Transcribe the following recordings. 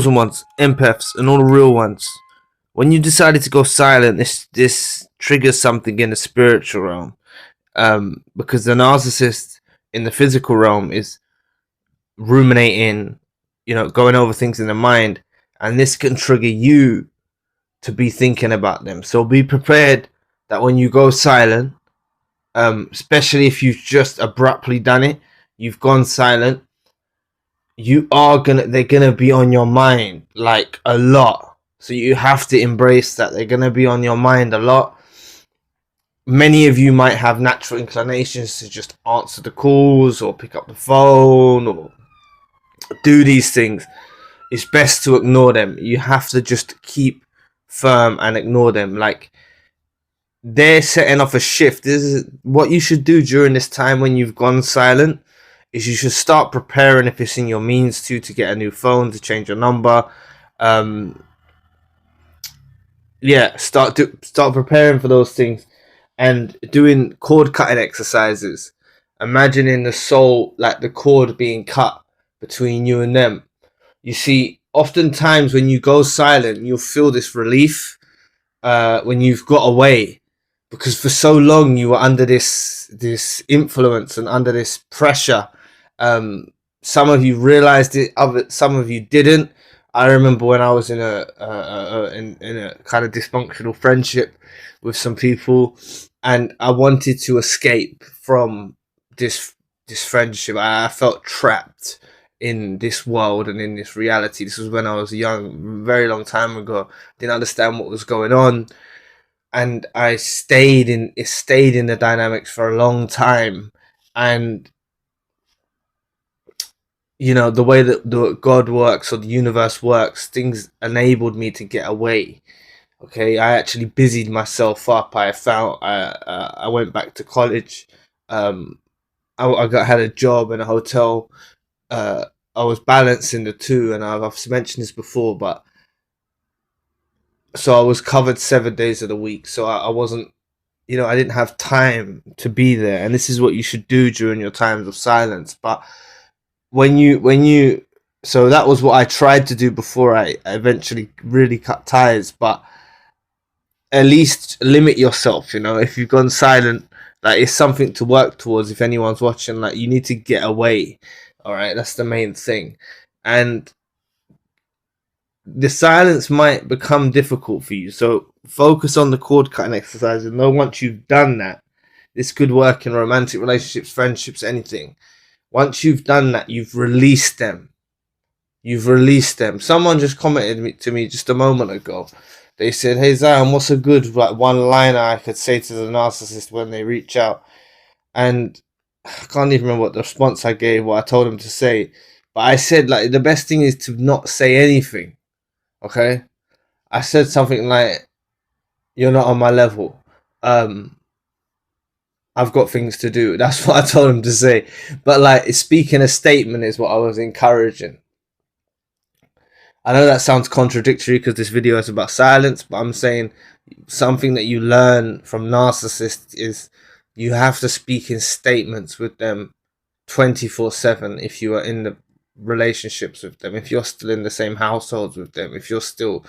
chosen ones, empaths, and all the real ones. When you decided to go silent, this triggers something in the spiritual realm. Because the narcissist in the physical realm is ruminating, going over things in the mind, and this can trigger you to be thinking about them. So be prepared that when you go silent, especially if you've just abruptly done it, you've gone silent, they're gonna be on your mind like a lot. So you have to embrace that they're gonna be on your mind a lot. Many of you might have natural inclinations to just answer the calls or pick up the phone or do these things. It's best to ignore them. You have to just keep firm and ignore them. Like, they're setting off a shift. This is what you should do during this time when you've gone silent, is you should start preparing, if it's in your means, to get a new phone, to change your number. Start preparing for those things and doing cord cutting exercises. Imagining the soul, like the cord being cut between you and them. You see, oftentimes when you go silent, you'll feel this relief when you've got away, because for so long you were under this influence and under this pressure. Some of you realized it, some of you didn't. I remember when I was in a kind of dysfunctional friendship with some people, and I wanted to escape from this friendship. I felt trapped in this world and in this reality. This was when I was young, very long time ago. Didn't understand what was going on, and I stayed in the dynamics for a long time. And the way that God works, or the universe works, things enabled me to get away. Okay, I actually busied myself up. I went back to college. I had a job in a hotel. I was balancing the two, and I've mentioned this before, but so I was covered 7 days of the week. So I wasn't, I didn't have time to be there. And this is what you should do during your times of silence. But so that was what I tried to do before I eventually really cut ties. But at least limit yourself. If you've gone silent, like, it's something to work towards. If anyone's watching, like, you need to get away. All right, that's the main thing. And the silence might become difficult for you, so focus on the cord cutting exercise. And then once you've done that, this could work in romantic relationships, friendships, anything. Once you've done that, you've released them. Someone just commented to me just a moment ago. They said, "Hey Zion, what's a good one-liner I could say to the narcissist when they reach out?" And I can't even remember what the response I gave, what I told them to say. But I said, like, the best thing is to not say anything. Okay? I said something like, "You're not on my level. I've got things to do." That's what I told him to say. But, like, speaking a statement is what I was encouraging. I know that sounds contradictory because this video is about silence, but I'm saying something that you learn from narcissists is you have to speak in statements with them 24/7 if you are in the relationships with them, if you're still in the same households with them, if you're still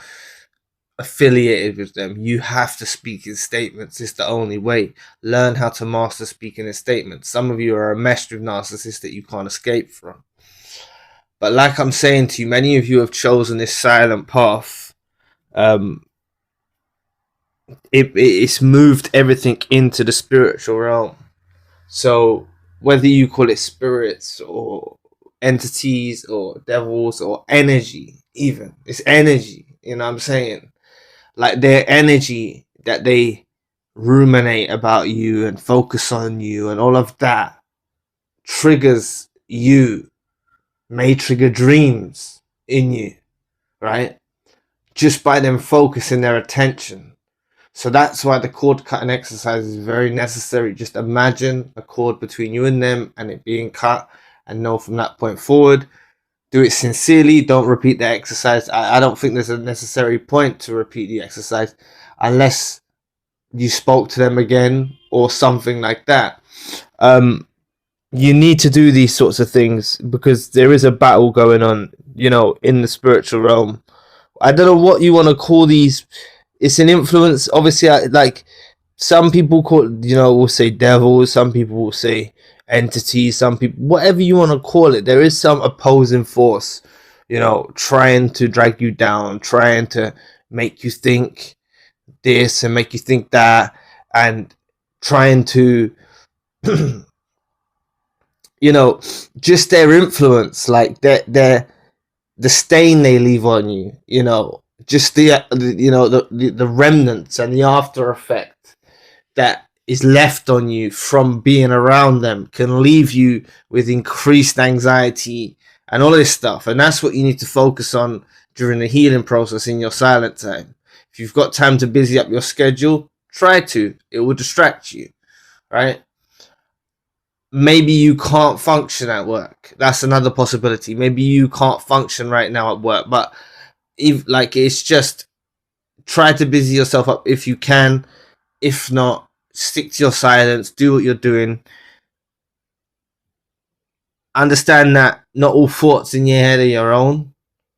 affiliated with them. You have to speak in statements. It's the only way. Learn how to master speaking in statements. Some of you are enmeshed with narcissists that you can't escape from. But like I'm saying to you, many of you have chosen this silent path. It's moved everything into the spiritual realm. So whether you call it spirits or entities or devils or energy, even, it's energy. You know what I'm saying? Like, their energy that they ruminate about you and focus on you and all of that triggers you, may trigger dreams in you, right? Just by them focusing their attention. So that's why the cord cutting exercise is very necessary. Just imagine a cord between you and them and it being cut, and know from that point forward. Do it sincerely. Don't repeat the exercise. I don't think there's a necessary point to repeat the exercise unless you spoke to them again or something like that. You need to do these sorts of things because there is a battle going on. in the spiritual realm. I don't know what you want to call these. It's an influence. Obviously, like some people will say devils. Some people will say entities. Some people, whatever you want to call it, there is some opposing force, trying to drag you down, trying to make you think this and make you think that, and trying to, just their influence, like the stain they leave on you, just the remnants and the after effect that is left on you from being around them can leave you with increased anxiety and all this stuff. And that's what you need to focus on during the healing process in your silent time. If you've got time to busy up your schedule, try to. It will distract you, right? Maybe you can't function at work. That's another possibility. Maybe you can't function right now at work, but it's just try to busy yourself up if you can. If not, stick to your silence, do what you're doing. Understand that not all thoughts in your head are your own,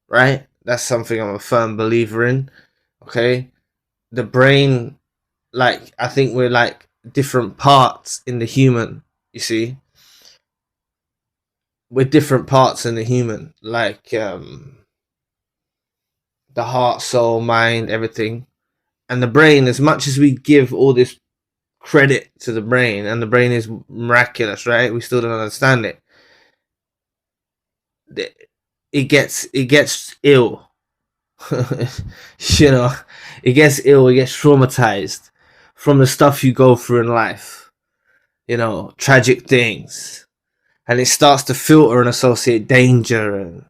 right? That's something I'm a firm believer in. Okay, the brain, I think we're like different parts in the human. You see, we're different parts in the human, like the heart, soul, mind, everything. And the brain, as much as we give all this credit to the brain, and the brain is miraculous, right? We still don't understand it. It gets ill. It gets ill. It gets traumatized from the stuff you go through in life. Tragic things, and it starts to filter and associate danger, and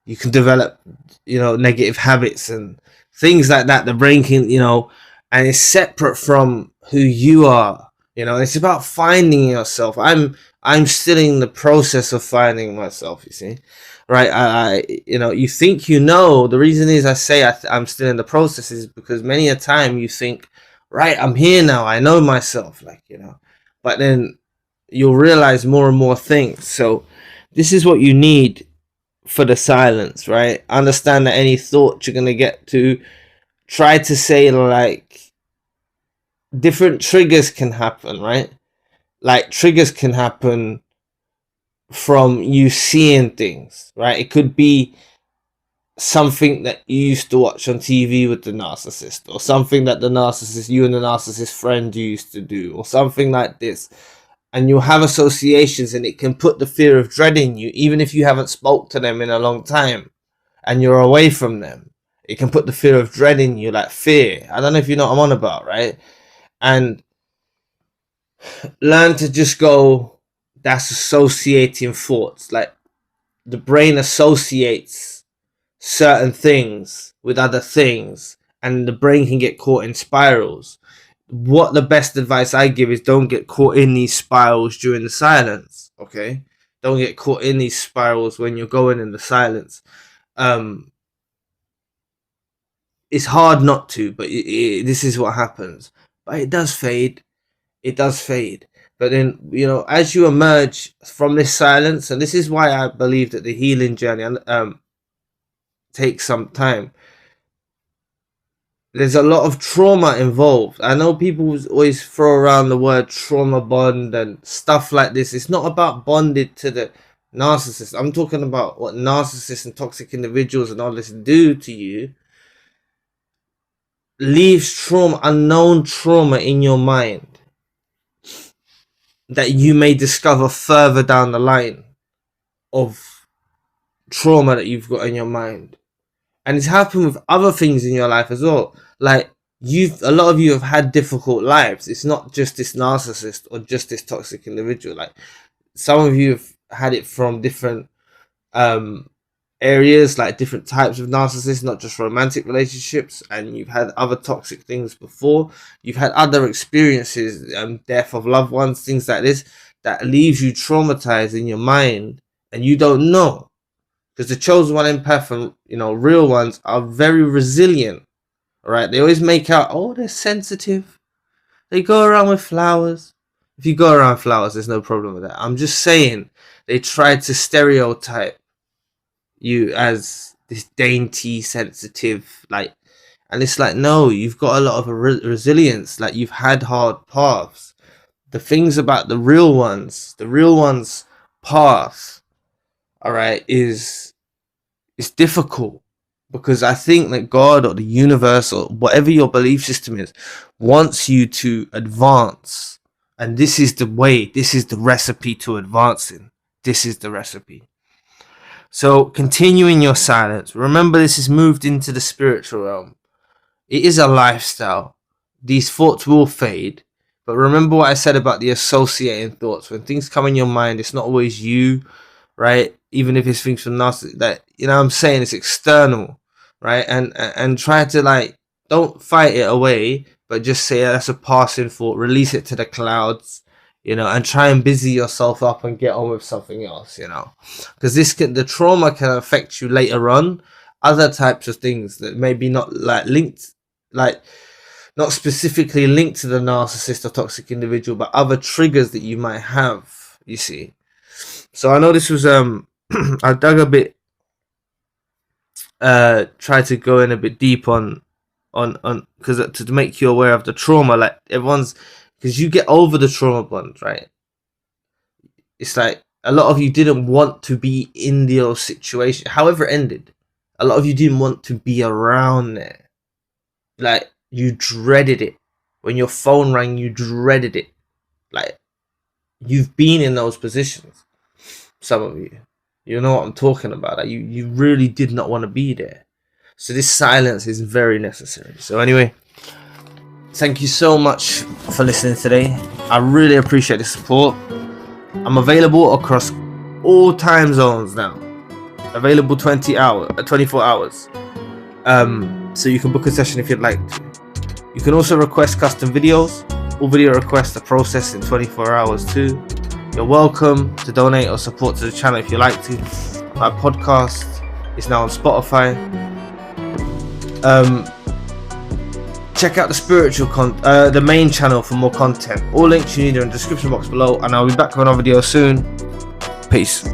you can develop, negative habits and things like that. The brain can, and it's separate from who you are. It's about finding yourself. I'm still in the process of finding myself. You see, right? You think the reason is I say I'm still in the process is because many a time you think, right, I'm here now. I know myself, but then you'll realize more and more things. So this is what you need for the silence, right? Understand that any thought you're gonna get to, try to say different triggers can happen, right? Like triggers can happen from you seeing things, right? It could be something that you used to watch on TV with the narcissist, or something that you and the narcissist friend used to do, or something like this. And you'll have associations, and it can put the fear of dread in you, even if you haven't spoke to them in a long time and you're away from them. It can put the fear of dread in you, like fear. I don't know if you know what I'm on about, right? And learn to just go, that's associating thoughts. Like the brain associates certain things with other things, and the brain can get caught in spirals. What the best advice I give is don't get caught in these spirals during the silence, okay? Don't get caught in these spirals when you're going in the silence. It's hard not to, but this is what happens. But it does fade. It does fade. But then, as you emerge from this silence, and this is why I believe that the healing journey takes some time. There's a lot of trauma involved. I know people always throw around the word trauma bond and stuff like this. It's not about bonded to the narcissist. I'm talking about what narcissists and toxic individuals and all this do to you. Leaves trauma, unknown trauma in your mind that you may discover further down the line of trauma that you've got in your mind. And it's happened with other things in your life as well. Like a lot of you have had difficult lives. It's not just this narcissist or just this toxic individual. Like some of you have had it from different areas, like different types of narcissists, not just romantic relationships, and you've had other toxic things before. You've had other experiences, death of loved ones, things like this, that leaves you traumatized in your mind, and you don't know. Because the chosen one empath and real ones are very resilient. Right? They always make out, oh, they're sensitive. They go around with flowers. If you go around flowers, there's no problem with that. I'm just saying they try to stereotype you as this dainty, sensitive, like, and it's like, no, you've got a lot of resilience. Like, you've had hard paths. The things about the real ones path, all right, is difficult, because I think that God or the universe or whatever your belief system is wants you to advance, and this is the way, this is the recipe to advancing. This is the recipe. So continue in your silence. Remember, this is moved into the spiritual realm. It is a lifestyle. These thoughts will fade, but remember what I said about the associating thoughts. When things come in your mind, it's not always you, right? Even if it's things from narcissist, that, you know what I'm saying, it's external, right? And try to, like, don't fight it away, but just say that's a passing thought. Release it to the clouds, you know, and try and busy yourself up and get on with something else, you know, because the trauma can affect you later on. Other types of things that maybe not like linked, like not specifically linked to the narcissist or toxic individual, but other triggers that you might have, you see. So I know this was I dug a bit, tried to go in a bit deep on because to make you aware of the trauma, like everyone's, because you get over the trauma bond, right? It's like a lot of you didn't want to be in the situation, however it ended. A lot of you didn't want to be around there. Like, you dreaded it. When your phone rang, you dreaded it. Like, you've been in those positions. Some of you. You know what I'm talking about. Like, you really did not want to be there. So this silence is very necessary. So anyway, thank you so much for listening today. I really appreciate the support. I'm available across all time zones now. Available 24 hours. So you can book a session if you'd like to. You can also request custom videos. All video requests are processed in 24 hours too. You're welcome to donate or support to the channel if you like to. My podcast is now on Spotify. Check out the spiritual the main channel for more content. All links you need are in the description box below, and I'll be back with another video soon. Peace.